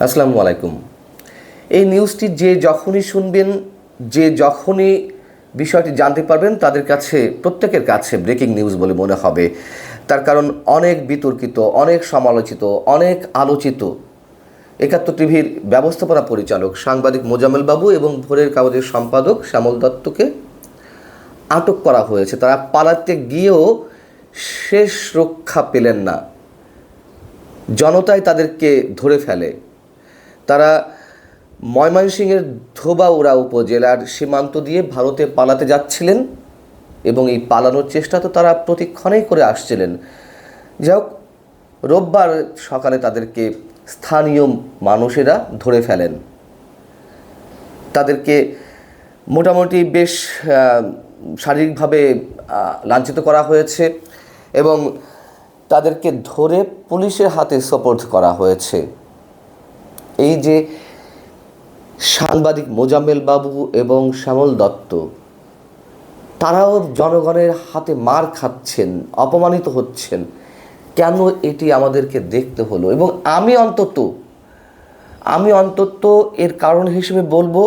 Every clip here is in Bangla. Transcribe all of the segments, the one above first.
আসসালামু আলাইকুম। এই নিউজটি যে যখনই শুনবেন, যে যখনই বিষয়টি জানতে পারবেন, তাদের কাছে, প্রত্যেকের কাছে ব্রেকিং নিউজ বলে মনে হবে। তার কারণ অনেক বিতর্কিত, অনেক সমালোচিত, অনেক আলোচিত একাত্তর টিভির ব্যবস্থাপনা পরিচালক সাংবাদিক মোজাম্মেল বাবু এবং ভোরের কাগজের সম্পাদক শ্যামল দত্তকে আটক করা হয়েছে। তারা পালাতে গিয়েও শেষ রক্ষা পেলেন না, জনতাই তাদেরকে ধরে ফেলে। তারা ময়মনসিংহের ধোবাউড়া উপজেলার সীমান্ত দিয়ে ভারতে পালাতে যাচ্ছিলেন এবং এই পালানোর চেষ্টা তো তারা প্রতিক্ষণেই করে আসছিলেন। যাই হোক, রোববার সকালে তাদেরকে স্থানীয় মানুষেরা ধরে ফেলেন। তাদেরকে মোটামুটি বেশ শারীরিকভাবে লাঞ্ছিত করা হয়েছে এবং তাদেরকে ধরে পুলিশের হাতে সোপর্দ করা হয়েছে। এই যে সাংবাদিক মোজাম্মেল বাবু এবং শ্যামল দত্ত, তারাও জনগণের হাতে মার খাচ্ছেন, অপমানিত হচ্ছেন। কেন এটি আমাদেরকে দেখতে হলো? এবং আমি অন্তত এর কারণ হিসেবে বলবো,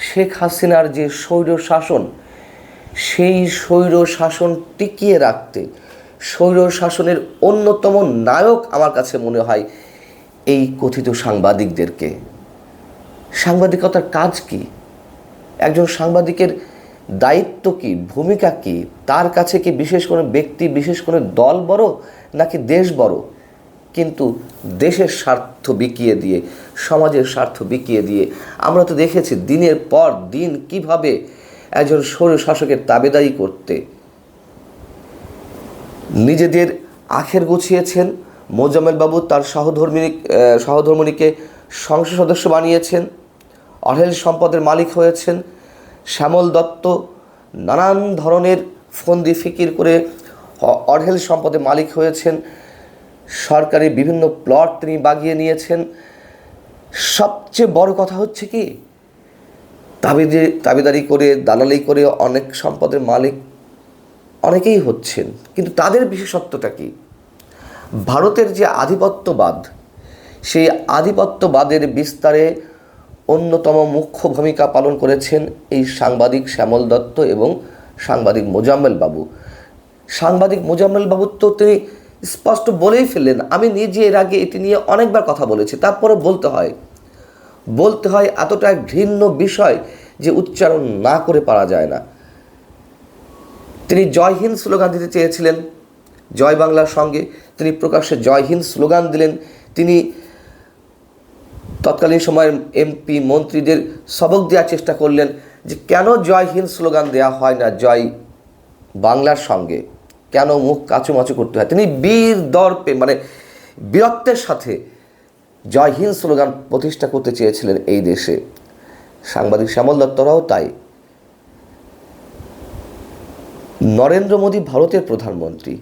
শেখ হাসিনার যে স্বৈর শাসন, সেই স্বৈর শাসন টিকিয়ে রাখতে স্বৈর শাসনের অন্যতম নায়ক আমার কাছে মনে হয় এই কথিত সাংবাদিকদেরকে। সাংবাদিকতার কাজ কি? একজন সাংবাদিকের দায়িত্ব কি, ভূমিকা কি? তার কাছে কি বিশেষ কোনো ব্যক্তি, বিশেষ কোনো দল বড় নাকি দেশ বড়? কিন্তু দেশের স্বার্থ বিকিয়ে দিয়ে, সমাজের স্বার্থ বিকিয়ে দিয়ে আমরা তো দেখেছি দিনের পর দিন কিভাবে একজন স্বৈর শাসকের তাবেদারি করতে নিজেদের আখের গুছিয়েছেন। মোজাম্মেল বাবু তার সহধর্মিণীকে সংসদ সদস্য বানিয়েছেন, অঢেল সম্পদের মালিক হয়েছেন। শ্যামল দত্ত নানান ধরনের ফন্দি ফিকির করে অঢেল সম্পদের মালিক হয়েছেন। সরকারি বিভিন্ন প্লট তিনি বাগিয়ে নিয়েছেন। সবচেয়ে বড় কথা হচ্ছে কি, দাবিদারি করে, দালালি করে অনেক সম্পদের মালিক অনেকেই হচ্ছেন। কিন্তু তাদের বিশেষত্বটা কি? ভারতের যে আধিপত্যবাদ, সেই আধিপত্যবাদের বিস্তারে অন্যতম মুখ্য ভূমিকা পালন করেছেন এই সাংবাদিক শ্যামল দত্ত এবং সাংবাদিক মোজাম্মেল বাবু। সাংবাদিক মোজাম্মেল বাবু তো তিনি স্পষ্ট বলেই ফেললেন, আমি নিজে এর আগে এটি নিয়ে অনেকবার কথা বলেছি, তারপরে বলতে হয় এতটা ঘৃণ্য বিষয় যে উচ্চারণ না করে পারা যায় না। তিনি জয় হিন্দ স্লোগান দিতে চেয়েছিলেন জয় বাংলার সঙ্গে, তিনি প্রকাশ্যে জয় হিন্দ স্লোগান দিলেন। তিনি তৎকালীন সময়ের এমপি মন্ত্রীদের সবক দেওয়ার চেষ্টা করলেন যে কেন জয় হিন্দ স্লোগান দেওয়া হয় না জয় বাংলার সঙ্গে, কেন মুখ কাচুমাচু করতে হয়। তিনি বীর দর্পে, মানে বীরত্বের সাথে জয় হিন্দ স্লোগান প্রতিষ্ঠা করতে চেয়েছিলেন এই দেশে। সাংবাদিক শ্যামল দত্তরাও তাই। নরেন্দ্র মোদী ভারতের প্রধানমন্ত্রী,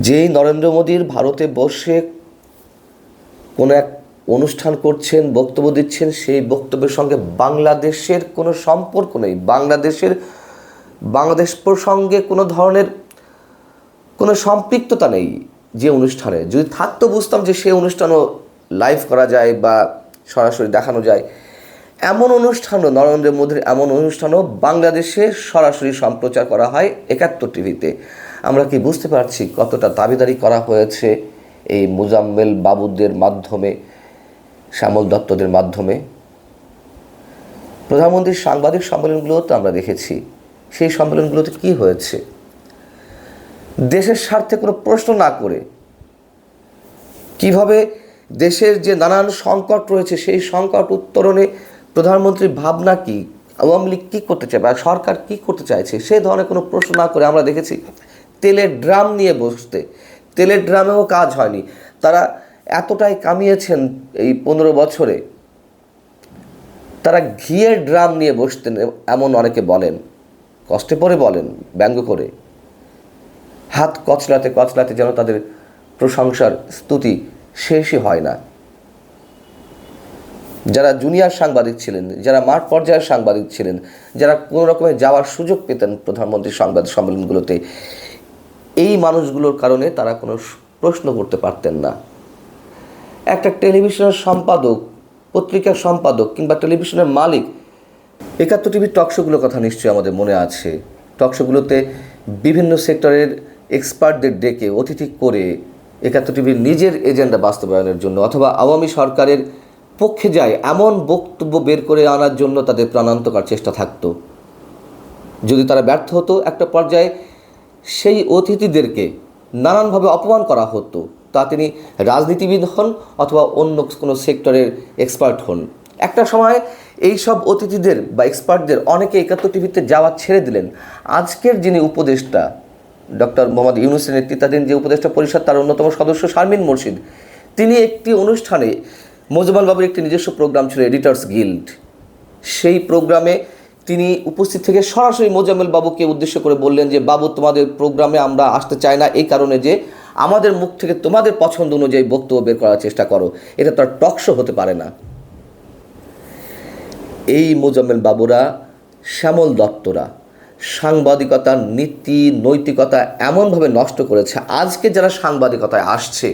যেই নরেন্দ্র মোদীর ভারতে বসে কোনো এক অনুষ্ঠান করছেন, বক্তব্য দিচ্ছেন, সেই বক্তব্যের সঙ্গে বাংলাদেশের কোনো সম্পর্ক নেই, বাংলাদেশ প্রসঙ্গে কোনো ধরনের কোনো সম্পৃক্ততা নেই। যে অনুষ্ঠানে যদি থাকতো বুঝতাম যে সেই অনুষ্ঠানও লাইভ করা যায় বা সরাসরি দেখানো যায়। এমন অনুষ্ঠানও, নরেন্দ্র মোদীর এমন অনুষ্ঠানও বাংলাদেশে সরাসরি সম্প্রচার করা হয় একাত্তর টিভিতে। আমরা কি বুঝতে পারছি কতটা দাবিদারি করা হয়েছে এই মোজাম্মেল বাবুদের মাধ্যমে, শ্যামল দত্তদের মাধ্যমে? প্রধানমন্ত্রীর সাংবাদিক সম্মেলনগুলোও তো আমরা দেখেছি। সেই সম্মেলনগুলোতে কি হয়েছে? দেশের স্বার্থে কোনো প্রশ্ন না করে কিভাবে দেশের যে নানান সংকট রয়েছে সেই সংকট উত্তরণে প্রধানমন্ত্রীর ভাবনা কি, আওয়ামী লীগ কী করতে চায় বা সরকার কী করতে চাইছে, সেই ধরনের কোনো প্রশ্ন না করে আমরা দেখেছি তেলের ড্রাম নিয়ে বসতে। তেলের ড্রামেও কাজ হয়নি। তারা এতটাই কামিয়েছেন এই 15 বছরে, তারা ঘিয়ের ড্রাম নিয়ে বসতেন, এমন অনেকে বলেন, কষ্টে পড়ে বলেন, ব্যঙ্গ করে। হাত কচলাতে যেন তাদের প্রশংসার স্তুতি শেষই হয় না। যারা জুনিয়র সাংবাদিক ছিলেন, যারা মাঠ পর্যায়ের সাংবাদিক ছিলেন, যারা কোনো রকমের যাওয়ার সুযোগ পেতেন প্রধানমন্ত্রীর সংবাদ সম্মেলনগুলোতে, এই মানুষগুলোর কারণে তারা কোনো প্রশ্ন করতে পারতেন না। একটা টেলিভিশনের সম্পাদক, পত্রিকার সম্পাদক কিংবা টেলিভিশনের মালিক, ৭১ টিভির টকশোগুলোর কথা নিশ্চয়ই আমাদের মনে আছে। টকশোগুলোতে বিভিন্ন সেক্টরের এক্সপার্টদের ডেকে অতিথি করে ৭১ টিভির নিজের এজেন্ডা বাস্তবায়নের জন্য অথবা আওয়ামী সরকারের পক্ষে যায় এমন বক্তব্য বের করে আনার জন্য তাদের প্রাণান্তকর চেষ্টা থাকতো। যদি তারা ব্যর্থ হতো, একটা পর্যায়ে সেই অতিথিদেরকে নানানভাবে অপমান করা হতো, তা তিনি রাজনীতিবিদ হন অথবা অন্য কোনো সেক্টরের এক্সপার্ট হন। একটা সময় এই সব অতিথিদের বা এক্সপার্টদের অনেকে ৭১ টিভিতে যাওয়া ছেড়ে দিলেন। আজকের যিনি উপদেষ্টা ডক্টর মোহাম্মদ ইউনূসের নেতৃত্বাধীন যে উপদেষ্টা পরিষদ, তার অন্যতম সদস্য শারমিন মুর্শিদ, তিনি একটি অনুষ্ঠানে, মোজাম্মেল বাবুর একটি নিজস্ব প্রোগ্রাম ছিল এডিটর্স গিল্ড, সেই প্রোগ্রামে তিনি উপস্থিত থেকে সরাসরি মোজাম্মেল বাবুকে উদ্দেশ্য করে বললেন যে, বাবু, তোমাদের প্রোগ্রামে আমরা আসতে চাই না এই কারণে যে আমাদের মুখ থেকে তোমাদের পছন্দ অনুযায়ী বক্তব্য বের করার চেষ্টা করো, এটা তো আর টকশো হতে পারে না। এই মোজাম্মেল বাবুরা, শ্যামল দত্তরা সাংবাদিকতার নীতি নৈতিকতা এমনভাবে নষ্ট করেছে, আজকে যারা সাংবাদিকতায় আসছে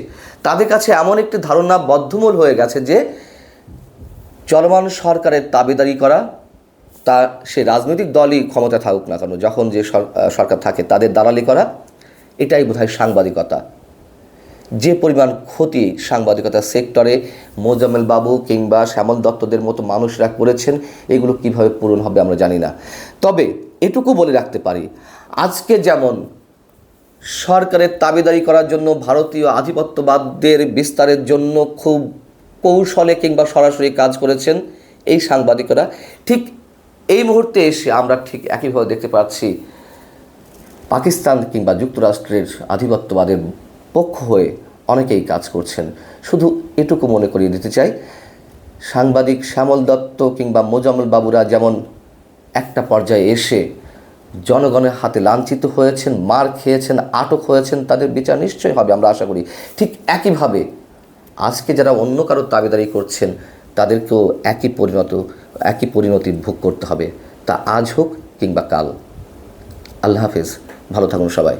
তাদের কাছে এমন একটি ধারণা বদ্ধমূল হয়ে গেছে যে চলমান সরকারের দাবিদারি করা, তা সে রাজনৈতিক দলই ক্ষমতা থাকুক না কেন, যখন যে সরকার থাকে তাদের দালালি করা, এটাই বোধহয় সাংবাদিকতা। যে পরিমাণ ক্ষতি সাংবাদিকতার সেক্টরে মোজাম্মেল বাবু কিংবা শ্যামল দত্তদের মতো মানুষরা করেছেন, এগুলো কিভাবে পূরণ হবে আমরা জানি না। তবে এটুকু বলে রাখতে পারি, আজকে যেমন সরকারের দাবিদারি করার জন্য, ভারতীয় আধিপত্যবাদের বিস্তারের জন্য খুব কৌশলে কিংবা সরাসরি কাজ করেছেন এই সাংবাদিকরা, ঠিক এই মুহূর্তে এসে আমরা ঠিক একইভাবে দেখতে পাচ্ছি পাকিস্তান কিংবা যুক্তরাষ্ট্রের আধিপত্যবাদের পক্ষ হয়ে অনেকেই কাজ করছেন। শুধু এটুকু মনে করিয়ে দিতে চাই, সাংবাদিক শ্যামল দত্ত কিংবা মোজাম্মেল বাবুরা যেমন একটা পর্যায়ে এসে জনগণের হাতে লাঞ্ছিত হয়েছেন, মার খেয়েছেন, আটক হয়েছেন, তাদের বিচার নিশ্চয়ই হবে আমরা আশা করি। ঠিক একইভাবে আজকে যারা অন্য কারো দাবিদারি করছেন তাদেরকেও একই পরিণতি ভোগ করতে হবে, তা আজ হোক কিংবা কাল। আল্লাহ হাফেজ, ভালো থাকুন সবাই।